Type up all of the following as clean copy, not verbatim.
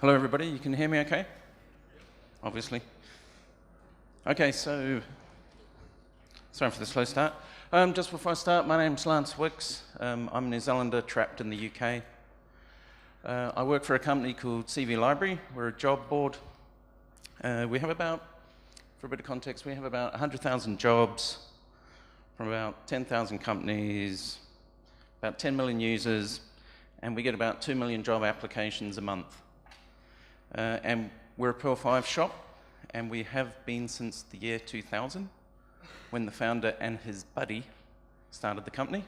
Hello, everybody. You can hear me okay? Obviously. Okay, so sorry for the slow start. Just before I start, my name's Wicks. I'm a New Zealander trapped in the UK. I work for a company called CV Library. We're a job board. We have about, for a bit of context, we have about 100,000 jobs from about 10,000 companies, about 10 million users, and we get about 2 million job applications a month. And we're a Perl 5 shop, and we have been since the year 2000, when the founder and his buddy started the company.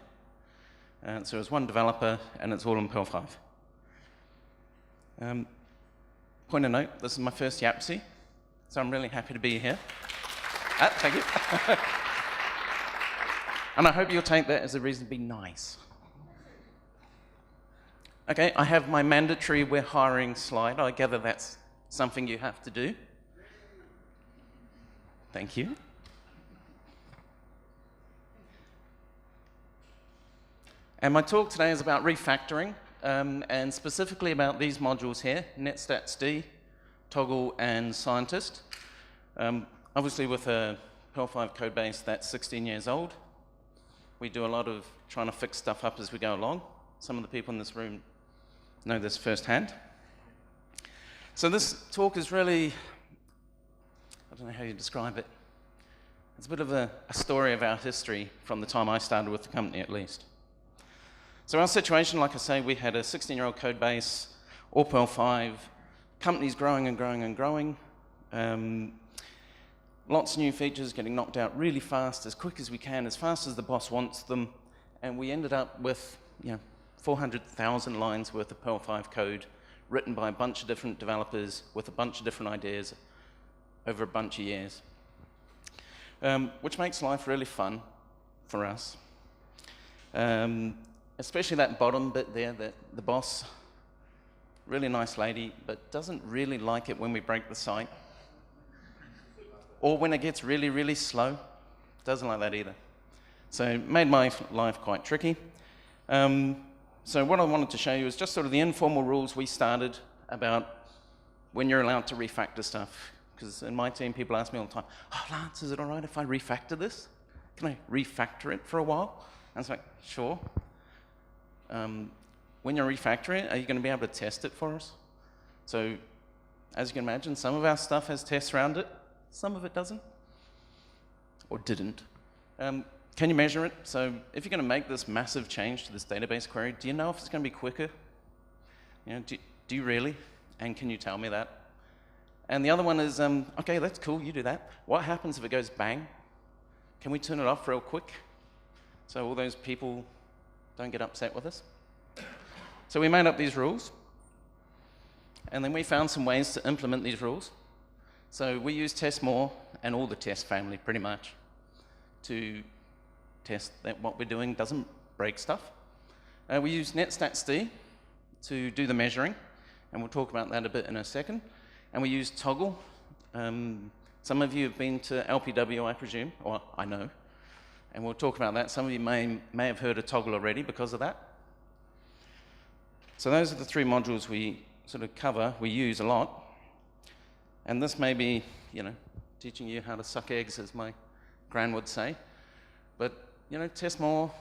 So it's one developer, and it's all in Perl 5. Point of note, this is my first YAPC, so I'm really happy to be here. Thank you. And I hope you'll take that as a reason to be nice. Okay, I have my mandatory we're hiring slide. I gather that's something you have to do. Thank you. And my talk today is about refactoring, and specifically about these modules here, netstatsd, toggle, and scientist. Obviously with a Perl 5 code base that's 16 years old, we do a lot of trying to fix stuff up as we go along. Some of the people in this room know this firsthand. So this talk is really, I don't know how you describe it. It's a bit of a story of our history from the time I started with the company, at least. So our situation, like I say, we had a 16-year-old code base, all Perl 5, companies growing and growing and growing. Lots of new features getting knocked out really fast, as quick as we can, as fast as the boss wants them. And we ended up with, 400,000 lines worth of Perl 5 code written by a bunch of different developers with a bunch of different ideas over a bunch of years, which makes life really fun for us. Especially that bottom bit there, the boss, really nice lady, but doesn't really like it when we break the site. Or when it gets really, really slow, doesn't like that either. So it made my life quite tricky. So what I wanted to show you is just sort of the informal rules we started about when you're allowed to refactor stuff. Because in my team, people ask me all the time, "Oh, Lance, is it all right if I refactor this? Can I refactor it for a while?" And it's like, sure. When you're refactoring it, are you going to be able to test it for us? So as you can imagine, some of our stuff has tests around it. Some of it doesn't, or didn't. Can you measure it? So if you're going to make this massive change to this database query, do you know if it's going to be quicker? Do you really? And can you tell me that? And the other one is, okay, that's cool, you do that. What happens if it goes bang? Can we turn it off real quick so all those people don't get upset with us? So we made up these rules, and then we found some ways to implement these rules. So we use test more and all the test family pretty much to test that what we're doing doesn't break stuff. We use netstatsd to do the measuring, and we'll talk about that a bit in a second. And we use toggle. Some of you have been to LPW, I presume, or I know, and we'll talk about that. Some of you may have heard of toggle already because of that. So those are the three modules we sort of cover, we use a lot. And this may be, teaching you how to suck eggs, as my gran would say. But, test more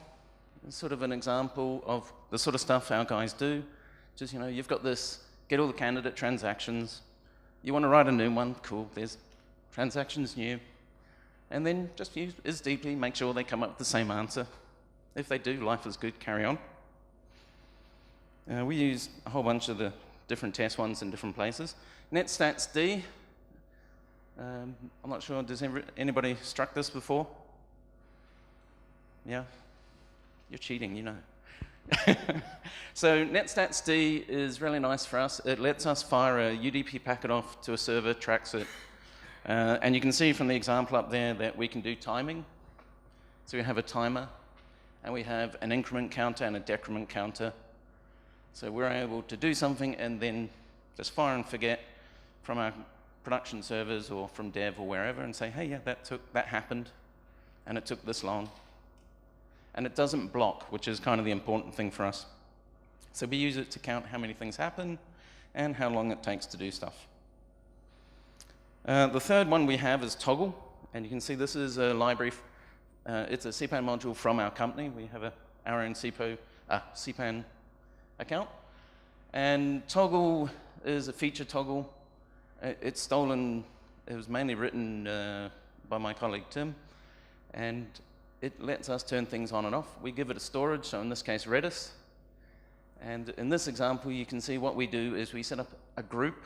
is sort of an example of the sort of stuff our guys do. Just, you've got this, get all the candidate transactions. You want to write a new one, cool, there's transactions new. And then just use isDeeply, make sure they come up with the same answer. If they do, life is good, carry on. We use a whole bunch of the different test ones in different places. netstatsd, I'm not sure, does anybody struck this before? Yeah? You're cheating, you know. So netstatsd is really nice for us. It lets us fire a UDP packet off to a server, tracks it. And you can see from the example up there that we can do timing. So we have a timer, and we have an increment counter and a decrement counter. So we're able to do something and then just fire and forget from our production servers or from dev or wherever and say, hey, yeah, that happened, and it took this long. And it doesn't block, which is kind of the important thing for us. So we use it to count how many things happen, and how long it takes to do stuff. The third one we have is Toggle, and you can see this is a library. It's a CPAN module from our company. We have our own CPAN account. And Toggle is a feature toggle. It's stolen. It was mainly written by my colleague Tim, and it lets us turn things on and off. We give it a storage, so in this case Redis. And in this example, you can see what we do is we set up a group,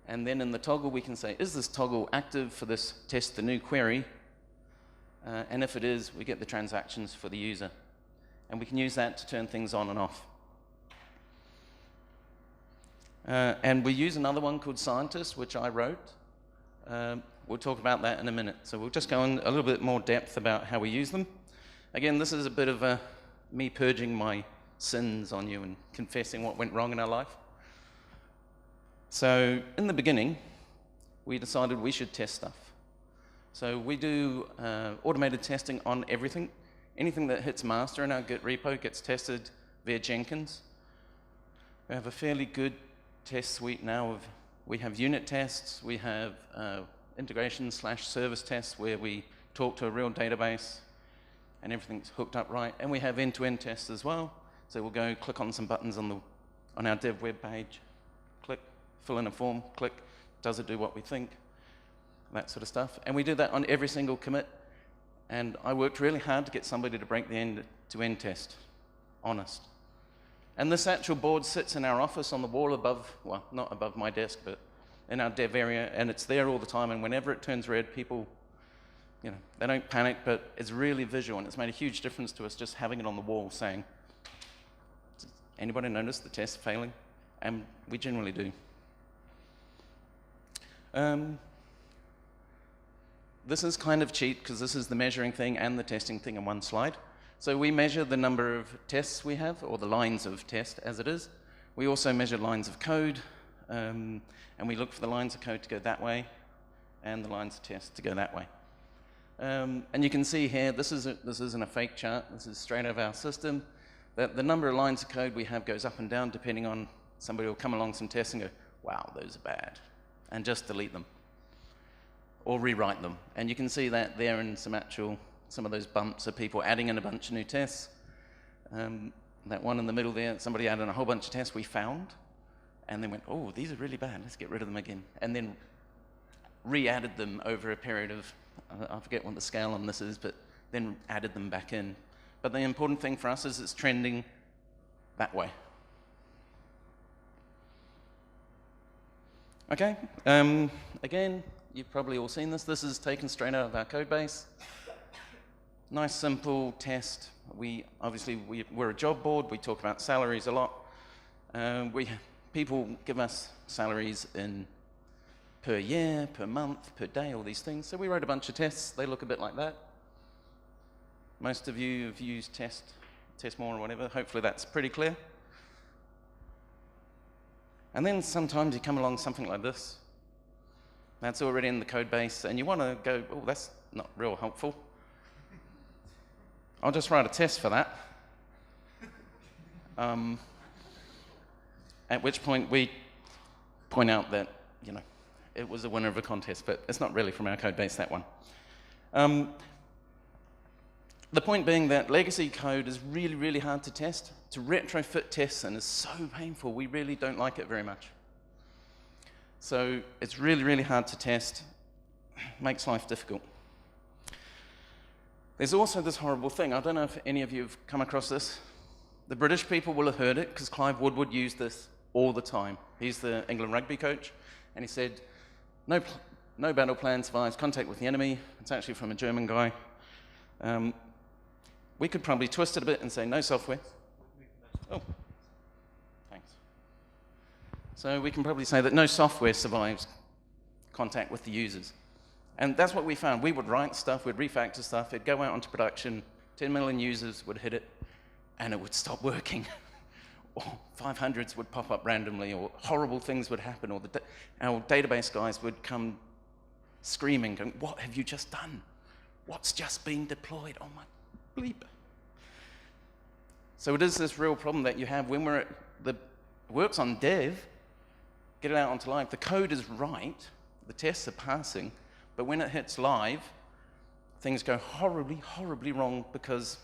and then in the toggle we can say, is this toggle active for this test the new query? And if it is, we get the transactions for the user. And we can use that to turn things on and off. And we use another one called Scientist, which I wrote. We'll talk about that in a minute. So we'll just go in a little bit more depth about how we use them. Again, this is a bit of me purging my sins on you and confessing what went wrong in our life. So in the beginning, we decided we should test stuff. So we do automated testing on everything. Anything that hits master in our Git repo gets tested via Jenkins. We have a fairly good test suite now. We have unit tests, we have integration/service tests where we talk to a real database and everything's hooked up right, and we have end-to-end tests as well. So we'll go click on some buttons on our dev web page, click, fill in a form, click, does it do what we think, that sort of stuff. And we do that on every single commit, and I worked really hard to get somebody to break the end-to-end test, honest. And this actual board sits in our office on the wall above, well, not above my desk, but in our dev area, and it's there all the time, and whenever it turns red, people, you know, they don't panic, but it's really visual, and it's made a huge difference to us just having it on the wall saying, anybody notice the test failing? And we generally do. This is kind of cheap, because this is the measuring thing and the testing thing in one slide. So we measure the number of tests we have, or the lines of test as it is. We also measure lines of code, and we look for the lines of code to go that way, and the lines of test to go that way. And you can see here, this isn't a fake chart, this is straight out of our system, that the number of lines of code we have goes up and down depending on somebody will come along some tests and go, wow, those are bad, and just delete them, or rewrite them. And you can see that there in some of those bumps of people adding in a bunch of new tests. That one in the middle there, somebody added in a whole bunch of tests we found, and then went, oh, these are really bad, let's get rid of them again. And then re-added them over a period of, I forget what the scale on this is, but then added them back in. But the important thing for us is it's trending that way. Okay, again, you've probably all seen this. This is taken straight out of our code base. Nice, simple test. We're a job board. We talk about salaries a lot. People give us salaries in per year, per month, per day, all these things. So we wrote a bunch of tests. They look a bit like that. Most of you have used test more or whatever. Hopefully that's pretty clear. And then sometimes you come along something like this. That's already in the code base, and you want to go, oh, that's not real helpful. I'll just write a test for that. At which point we point out that, you know, it was a winner of a contest, but it's not really from our code base, that one. The point being that legacy code is really, really hard to test. To retrofit tests and is so painful, we really don't like it very much. So it's really, really hard to test, makes life difficult. There's also this horrible thing. I don't know if any of you have come across this. The British people will have heard it, because Clive Woodward used this all the time. He's the England rugby coach, and he said, no battle plan survives contact with the enemy. It's actually from a German guy. We could probably twist it a bit and say no software. Oh, thanks. So we can probably say that no software survives contact with the users. And that's what we found. We would write stuff, we'd refactor stuff, it'd go out onto production, 10 million users would hit it, and it would stop working. Or 500s would pop up randomly, or horrible things would happen, or our database guys would come screaming, going, what have you just done? What's just been deployed? Oh my bleep. So it is this real problem that you have when it works on dev, get it out onto live. The code is right, the tests are passing, but when it hits live, things go horribly, horribly wrong because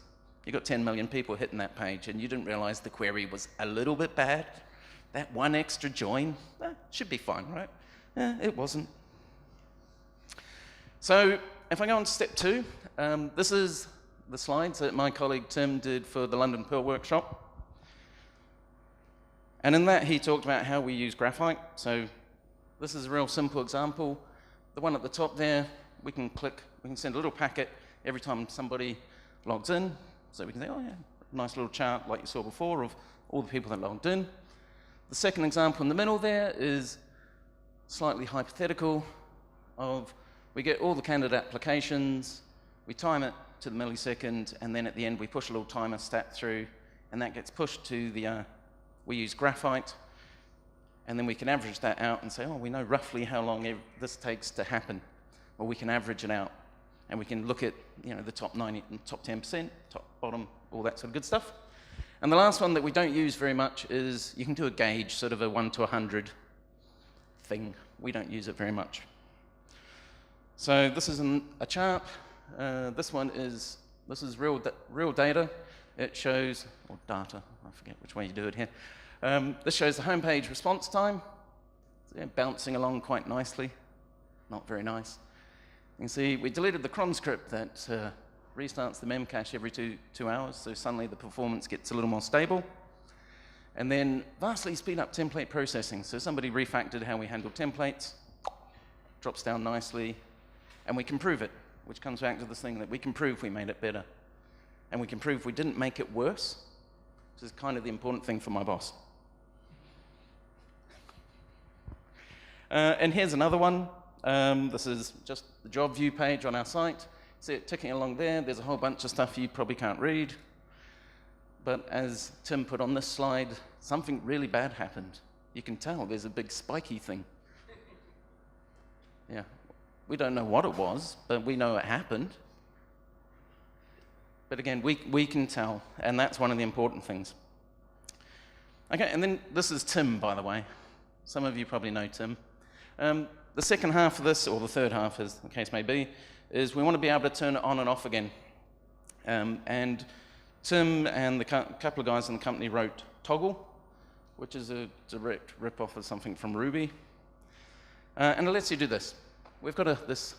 you've got 10 million people hitting that page and you didn't realize the query was a little bit bad. That one extra join, should be fine, right? It wasn't. So if I go on to step 2, this is the slides that my colleague Tim did for the London Perl workshop. And in that, he talked about how we use graphite. So this is a real simple example. The one at the top there, we can send a little packet every time somebody logs in. So we can say, oh yeah, nice little chart like you saw before of all the people that logged in. The second example in the middle there is slightly hypothetical of we get all the candidate applications, we time it to the millisecond, and then at the end we push a little timer stat through, and that gets pushed to the, we use graphite, and then we can average that out and say, oh, we know roughly how long this takes to happen, or we can average it out, and we can look at the top 90, top 10%, top, bottom, all that sort of good stuff. And the last one that we don't use very much is you can do a gauge, sort of a 1 to 100 thing. We don't use it very much. So this is a chart. This is real data. It shows, or data, I forget which way you do it here. This shows the homepage response time. So, bouncing along quite nicely. Not very nice. You can see we deleted the cron script that restarts the memcache every two hours, so suddenly the performance gets a little more stable. And then vastly speed up template processing. So somebody refactored how we handle templates, drops down nicely, and we can prove it, which comes back to this thing that we can prove we made it better. And we can prove we didn't make it worse, which is kind of the important thing for my boss. And here's another one. This is just the job view page on our site. See it ticking along there. There's a whole bunch of stuff you probably can't read. But as Tim put on this slide, something really bad happened. You can tell there's a big spiky thing. Yeah, we don't know what it was, but we know it happened. But again, we can tell, and that's one of the important things. Okay, and then this is Tim, by the way. Some of you probably know Tim. The second half of this, or the third half, as the case may be, is we want to be able to turn it on and off again. And Tim and the couple of guys in the company wrote Toggle, which is a direct rip-off of something from Ruby. And it lets you do this. We've got this,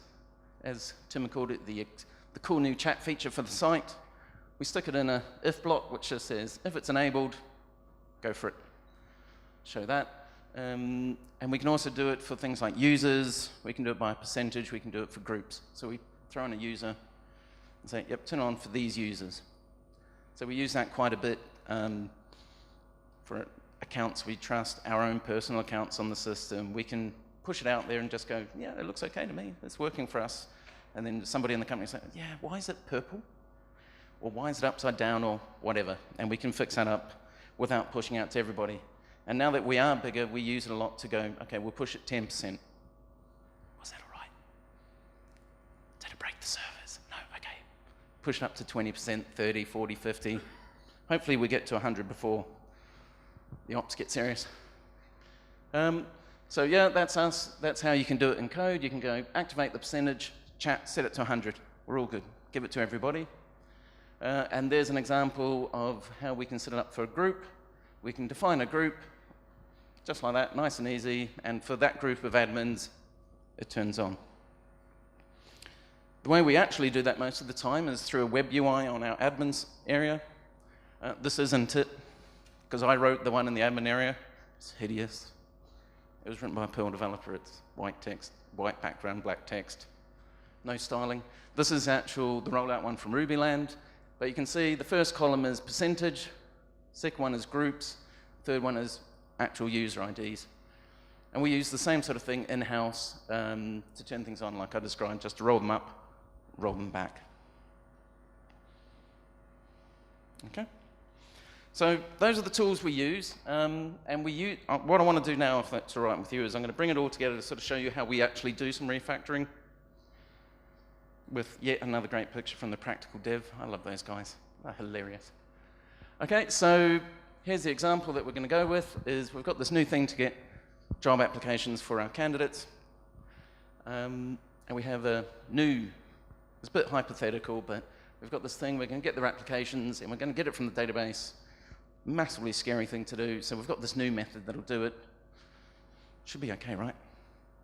as Tim called it, the cool new chat feature for the site. We stick it in a if block, which just says, if it's enabled, go for it. Show that. And we can also do it for things like users. We can do it by a percentage. We can do it for groups. So we throw in a user and say, yep, turn it on for these users. So we use that quite a bit for accounts we trust, our own personal accounts on the system. We can push it out there and just go, yeah, it looks okay to me. It's working for us. And then somebody in the company say, yeah, why is it purple? Or why is it upside down or whatever? And we can fix that up without pushing out to everybody. And now that we are bigger, we use it a lot to go, okay, we'll push it 10%. Was that all right? Did it break the servers? No, okay. Push it up to 20%, 30, 40, 50. Hopefully we get to 100 before the ops get serious. So yeah, that's us. That's how you can do it in code. You can go activate the percentage, chat, set it to 100. We're all good. Give it to everybody. And there's an example of how we can set it up for a group. We can define a group, just like that, nice and easy. And for that group of admins, it turns on. The way we actually do that most of the time is through a web UI on our admins area. This isn't it, because I wrote the one in the admin area. It's hideous. It was written by a Perl developer. It's white text, white background, black text, no styling. This is the rollout one from Rubyland. But you can see the first column is percentage, second one is groups, third one is actual user IDs. And we use the same sort of thing in-house to turn things on like I described, just to roll them up, roll them back. Okay? So those are the tools we use. And what I want to do now, if that's all right with you, is I'm going to bring it all together to sort of show you how we actually do some refactoring with yet another great picture from the Practical Dev. I love those guys. They're hilarious. Okay, so here's the example that we're going to go with, is we've got this new thing to get job applications for our candidates. And we have a new, it's a bit hypothetical, but we've got this thing, we're going to get their applications, and we're going to get it from the database. Massively scary thing to do, so we've got this new method that'll do it. Should be okay, right?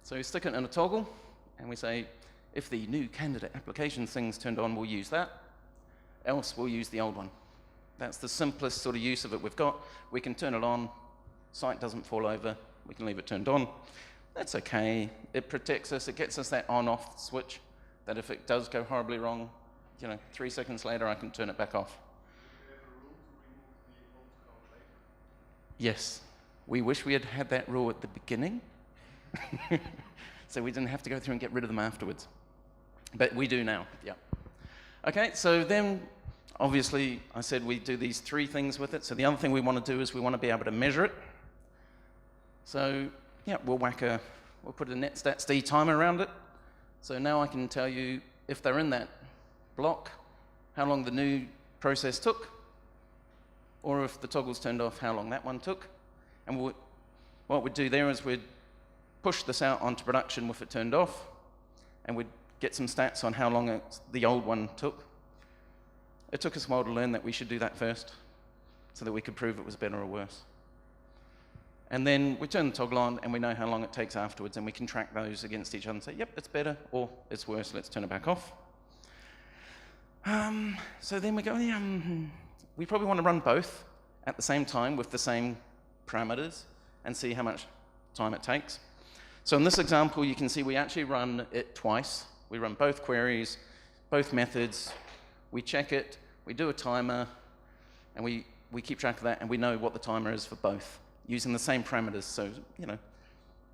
So we stick it in a toggle, and we say, if the new candidate application thing's turned on, we'll use that, else we'll use the old one. That's the simplest sort of use of it we've got. We can turn it on, site doesn't fall over, we can leave it turned on. That's okay, it protects us, it gets us that on-off switch, that if it does go horribly wrong, 3 seconds later I can turn it back off. Yes, we wish we had had that rule at the beginning, so we didn't have to go through and get rid of them afterwards. But we do now, yeah. Okay, so then, obviously, I said we do these 3 things with it. So the other thing we want to do is we want to be able to measure it. So, yeah, we'll put a netstats_d timer around it. So now I can tell you if they're in that block, how long the new process took, or if the toggle's turned off, how long that one took. And what we'd do there is we'd push this out onto production with it turned off, and we'd get some stats on how long the old one took. It took us a while to learn that we should do that first, so that we could prove it was better or worse. And then we turn the toggle on, and we know how long it takes afterwards, and we can track those against each other and say, yep, it's better, or it's worse, let's turn it back off. So then we go, we probably want to run both at the same time with the same parameters and see how much time it takes. So in this example, you can see we actually run it twice. We run both queries, both methods, we check it, we do a timer, and we keep track of that, and we know what the timer is for both, using the same parameters. So,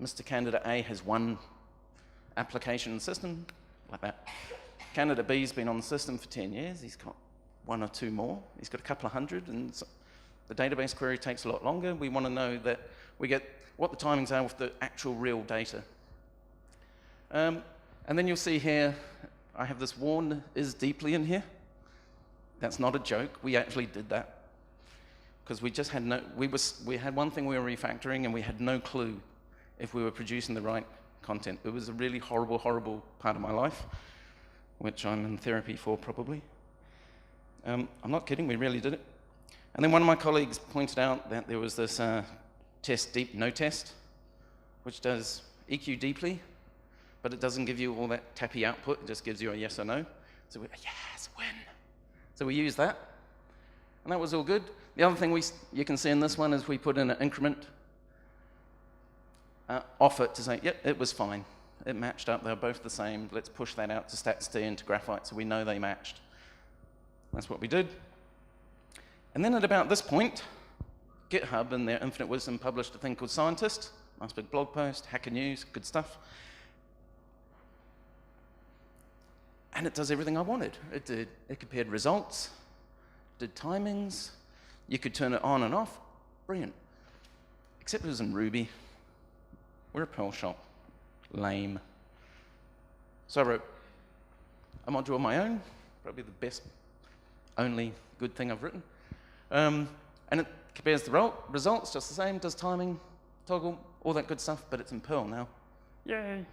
Mr. Candidate A has 1 application in the system, like that. Candidate B's been on the system for 10 years, he's got 1 or 2 more, he's got a couple of hundred, and so the database query takes a lot longer. We want to know that we get what the timings are with the actual real data. And then you'll see here, I have this warn is deeply in here. That's not a joke, we actually did that. Because we just had we had one thing we were refactoring, and we had no clue if we were producing the right content. It was a really horrible, horrible part of my life, which I'm in therapy for probably. I'm not kidding, we really did it. And then one of my colleagues pointed out that there was this test deep no test, which does EQ deeply, but it doesn't give you all that tappy output, it just gives you a yes or no. So we, yes, win. So we use that, and that was all good. The other thing you can see in this one is we put in an increment off it to say, yep, it was fine. It matched up, they were both the same. Let's push that out to stats_d and to graphite so we know they matched. That's what we did. And then at about this point, GitHub in their infinite wisdom published a thing called Scientist, nice big blog post, Hacker News, good stuff. And it does everything I wanted. It compared results, did timings, you could turn it on and off, brilliant. Except it was in Ruby. We're a Perl shop, lame. So I wrote a module of my own, probably the best, only good thing I've written. And it compares the results just the same, does timing, toggle, all that good stuff, but it's in Perl now. Yay.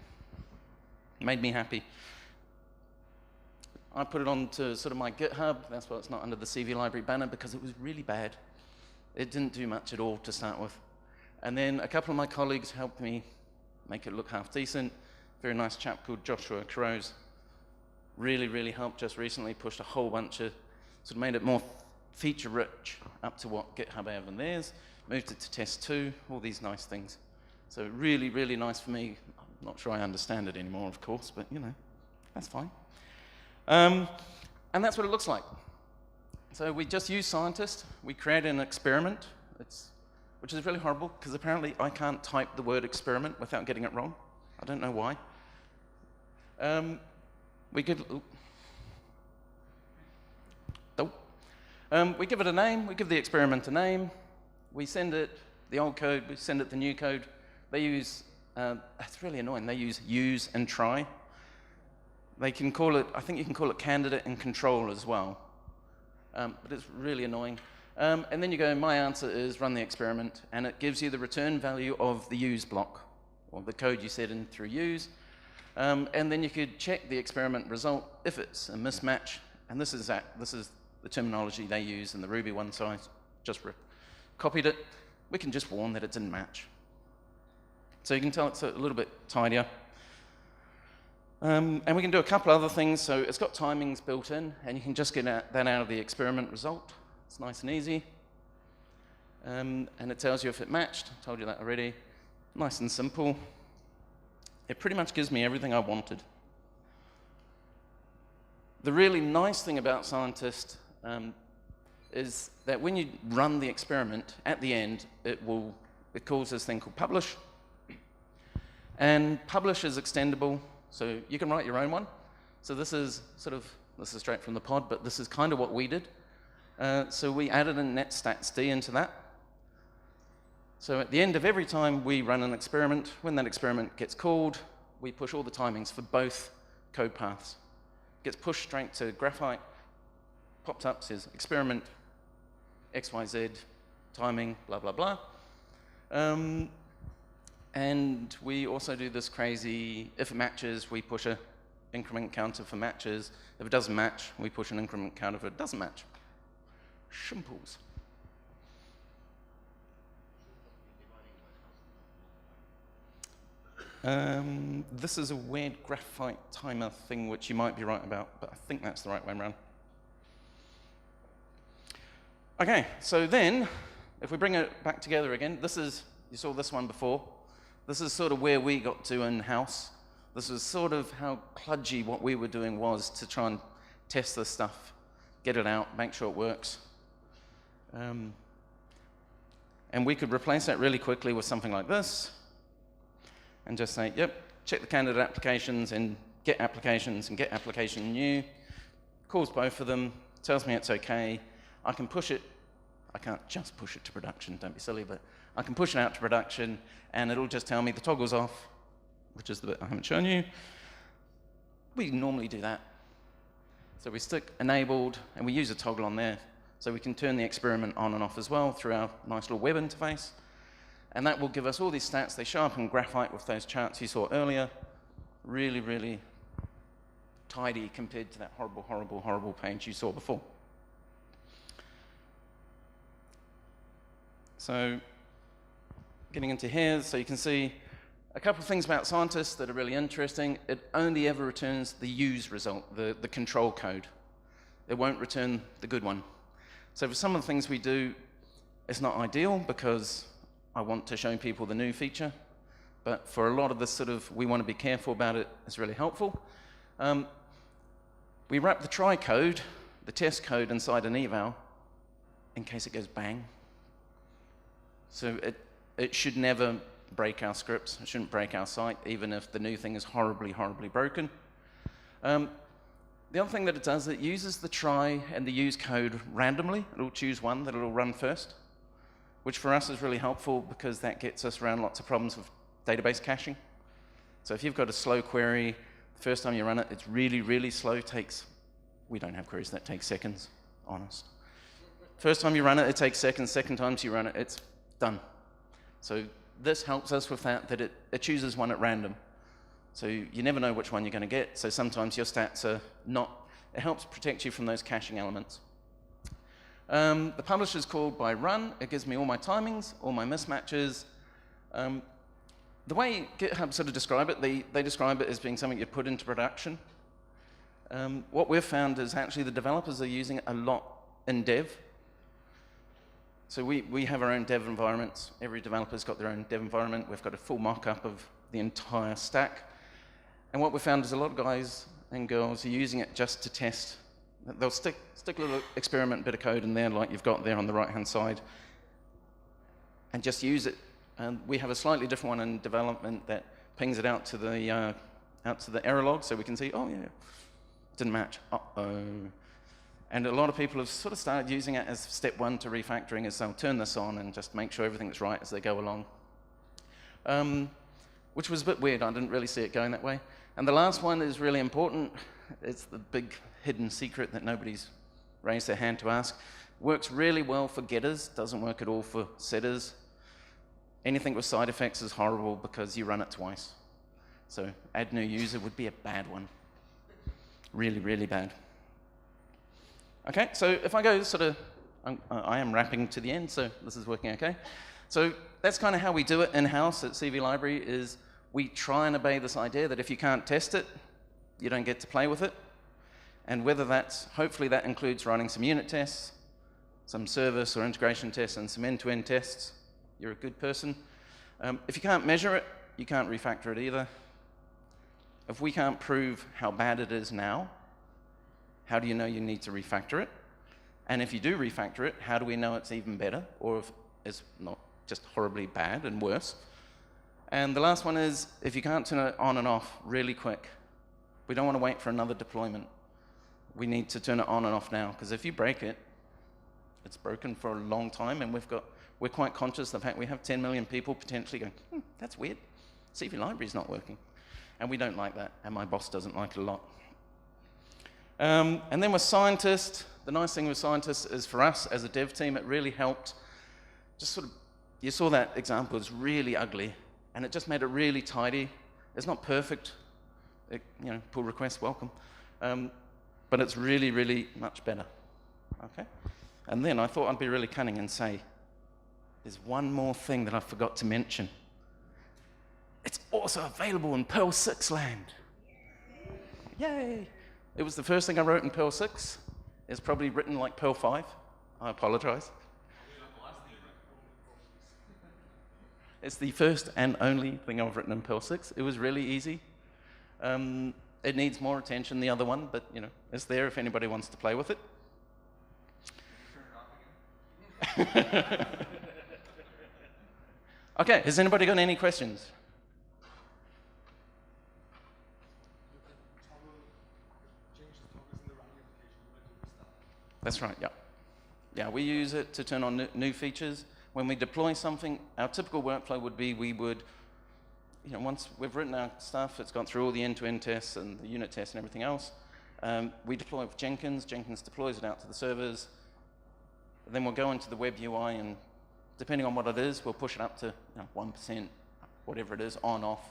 Made me happy. I put it onto sort of my GitHub, that's why it's not under the CV library banner, because it was really bad. It didn't do much at all to start with. And then a couple of my colleagues helped me make it look half decent. Very nice chap called Joshua Crows. Really, really helped just recently, pushed a whole bunch of, sort of made it more feature-rich up to what GitHub have in theirs, moved it to test 2, all these nice things. So really, really nice for me. I'm not sure I understand it anymore, of course, but that's fine. And that's what it looks like. So we just use Scientist. We created an experiment, which is really horrible, because apparently I can't type the word experiment without getting it wrong. I don't know why. We give it a name, we give the experiment a name, we send it the old code, we send it the new code. They use, it's really annoying, they use and try. They can call it, I think you can call it candidate and control as well. But it's really annoying. And then you go, my answer is run the experiment, and it gives you the return value of the use block, or the code you set in through use. And then you could check the experiment result if it's a mismatch, and this is the terminology they use in the Ruby one, so I just copied it. We can just warn that it didn't match. So you can tell it's a little bit tidier. And we can do a couple other things. So it's got timings built in, and you can just get that out of the experiment result. It's nice and easy. And it tells you if it matched. I told you that already. Nice and simple. It pretty much gives me everything I wanted. The really nice thing about Scientist is that when you run the experiment, at the end, it calls this thing called publish. And publish is extendable, so you can write your own one. So this is straight from the pod, but this is kind of what we did. So we added a netstatsd into that. So at the end of every time we run an experiment, when that experiment gets called, we push all the timings for both code paths. It gets pushed straight to Graphite, pops up, says experiment, XYZ, timing, blah, blah, blah. And we also do this crazy, if it matches, we push an increment counter for matches. If it doesn't match, we push an increment counter if it doesn't match. Shimples. This is a weird Graphite timer thing, which you might be right about, but I think that's the right way around. Okay, so then, if we bring it back together again, you saw this one before. This is sort of where we got to in-house. This was sort of how kludgy what we were doing was to try and test this stuff, get it out, make sure it works. And we could replace that really quickly with something like this, and just say, yep, check the candidate applications and get application new, calls both of them, tells me it's okay. I can push it. I can't just push it to production, don't be silly, but I can push it out to production, and it'll just tell me the toggle's off, which is the bit I haven't shown you. We normally do that. So we stick enabled, and we use a toggle on there, so we can turn the experiment on and off as well through our nice little web interface. And that will give us all these stats. They show up in Graphite with those charts you saw earlier. Really, really tidy compared to that horrible, horrible, horrible page you saw before. So getting into here, so you can see a couple of things about Scientist that are really interesting. It only ever returns the use result, the control code. It won't return the good one. So for some of the things we do, it's not ideal because I want to show people the new feature. But for a lot of this we want to be careful about it, it's really helpful. We wrap the try code, the test code, inside an eval in case it goes bang. So it should never break our scripts. It shouldn't break our site, even if the new thing is horribly, horribly broken. The other thing that it does, it uses the try and the use code randomly. It'll choose one that it'll run first, which for us is really helpful because that gets us around lots of problems with database caching. So if you've got a slow query, the first time you run it, it's really, really slow. We don't have queries that take seconds, honest. First time you run it, it takes seconds. Second time you run it, it's done. So this helps us with that it chooses one at random. So you never know which one you're going to get. So sometimes your stats are not, it helps protect you from those caching elements. The publish is called by run. It gives me all my timings, all my mismatches. The way GitHub sort of describe it, they describe it as being something you put into production. What we've found is actually the developers are using it a lot in dev. So we have our own dev environments. Every developer's got their own dev environment. We've got a full mock-up of the entire stack. And what we found is a lot of guys and girls are using it just to test. They'll stick a little experiment bit of code in there like you've got there on the right-hand side and just use it. And we have a slightly different one in development that pings it out to the error log so we can see, oh yeah, didn't match, uh-oh. And a lot of people have sort of started using it as step one to refactoring, is they'll turn this on and just make sure everything's right as they go along. Which was a bit weird. I didn't really see it going that way. And the last one is really important. It's the big hidden secret that nobody's raised their hand to ask. Works really well for getters, doesn't work at all for setters. Anything with side effects is horrible because you run it twice. So add new user would be a bad one. Really, really bad. Okay, so if I go sort of, I am wrapping to the end, so this is working okay. So that's kind of how we do it in-house at CV Library, is we try and obey this idea that if you can't test it, you don't get to play with it. And whether that's, hopefully that includes running some unit tests, some service or integration tests, and some end-to-end tests, you're a good person. If you can't measure it, you can't refactor it either. If we can't prove how bad it is now, how do you know you need to refactor it? And if you do refactor it, how do we know it's even better, or if it's not just horribly bad and worse? And the last one is, if you can't turn it on and off really quick, we don't want to wait for another deployment. We need to turn it on and off now, because if you break it, it's broken for a long time, and we're quite conscious of the fact we have 10 million people potentially going, that's weird, CV Library's not working. And we don't like that, and my boss doesn't like it a lot. And then with scientists, the nice thing with scientists is for us as a dev team, it really helped. Just sort of, you saw that example, it's really ugly, and it just made it really tidy. It's not perfect, pull request, welcome. But it's really, really much better, okay? And then I thought I'd be really cunning and say, there's one more thing that I forgot to mention. It's also available in Perl 6 land. Yay! It was the first thing I wrote in Perl 6. It's probably written like Perl 5. I apologize. It's the first and only thing I've written in Perl 6. It was really easy. It needs more attention than the other one, but it's there if anybody wants to play with it. Okay, has anybody got any questions? That's right, yeah. Yeah, we use it to turn on new features. When we deploy something, our typical workflow would be we would, once we've written our stuff, it's gone through all the end-to-end tests and the unit tests and everything else, we deploy with Jenkins. Jenkins deploys it out to the servers. Then we'll go into the web UI, and depending on what it is, we'll push it up to 1%, whatever it is, on, off,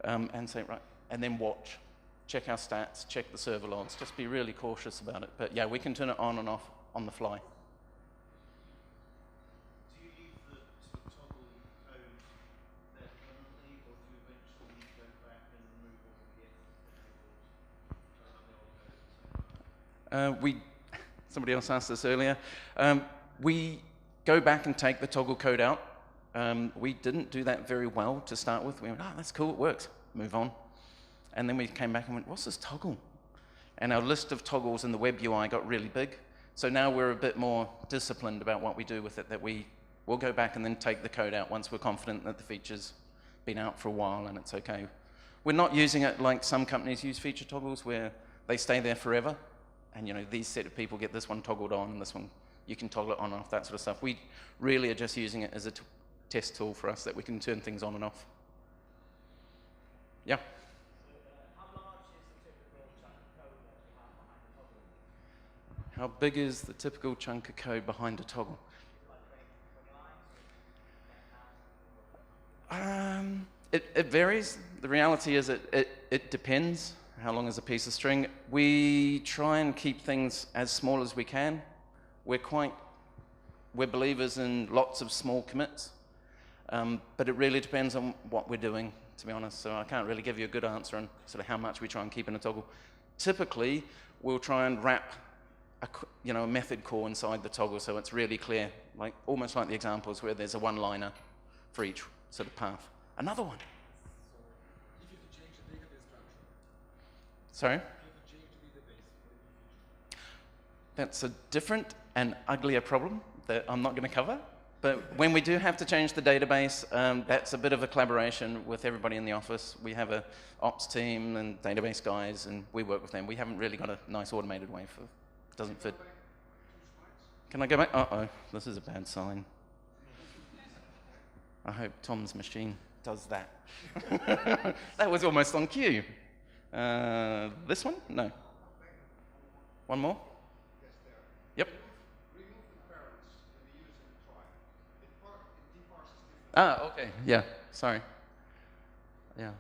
and say, right, and then watch. Check our stats, check the server logs, just be really cautious about it. But yeah, we can turn it on and off on the fly. Do you leave the sort of toggle code there permanently, or do you eventually go back and remove all the if Somebody else asked this earlier. We go back and take the toggle code out. We didn't do that very well to start with. We went, that's cool, it works, move on. And then we came back and went, what's this toggle? And our list of toggles in the web UI got really big. So now we're a bit more disciplined about what we do with it, that we will go back and then take the code out once we're confident that the feature's been out for a while and it's okay. We're not using it like some companies use feature toggles where they stay there forever. And these set of people get this one toggled on and this one, you can toggle it on and off, that sort of stuff. We really are just using it as a test tool for us that we can turn things on and off. Yeah? How big is the typical chunk of code behind a toggle? It varies. The reality is it depends. How long is a piece of string? We try and keep things as small as we can. We're believers in lots of small commits, but it really depends on what we're doing, to be honest. So I can't really give you a good answer on sort of how much we try and keep in a toggle. Typically, we'll try and wrap a method call inside the toggle so it's really clear, almost like the examples where there's a one-liner for each sort of path. Another one. If you could change the database structure. Sorry? If you could change the database for the feature. That's a different and uglier problem that I'm not going to cover. But when we do have to change the database, that's a bit of a collaboration with everybody in the office. We have a ops team and database guys, and we work with them. We haven't really got a nice automated way for it. Doesn't fit. Can I go back? Uh-oh, this is a bad sign. I hope Tom's machine does that. That was almost on cue. This one? No. One more? Yep. Okay. Yeah. Sorry. Yeah.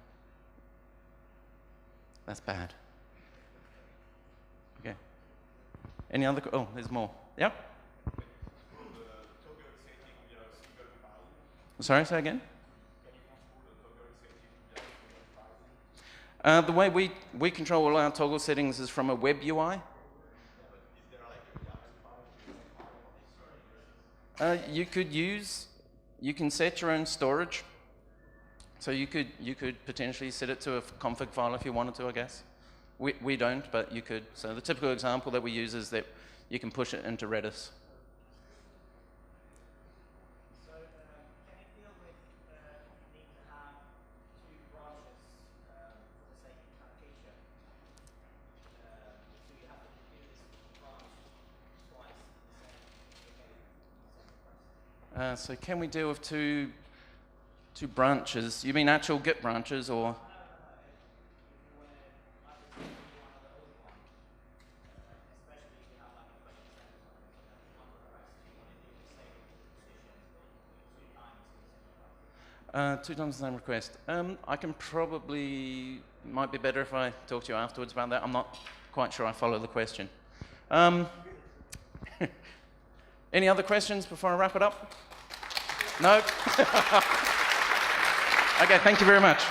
That's bad. Okay. Any other? Oh, there's more. Yeah. Sorry. Say again. The way we control all our toggle settings is from a web UI. You can set your own storage. So you could potentially set it to a config file if you wanted to, I guess. We don't, but you could. So the typical example that we use is that you can push it into Redis. So can it deal with if you need to have two branches for the same kind of feature? So you have to do this branch twice in the same location, same request. So can we deal with two branches? You mean actual Git branches, or? No. If you want to either do one or the other one, especially if you have like a question center or something, so that one request, you want to do the same position two times in the same request. Two times the same request. I can probably, might be better if I talk to you afterwards about that. I'm not quite sure I follow the question. Any other questions before I wrap it up? No? Okay, thank you very much.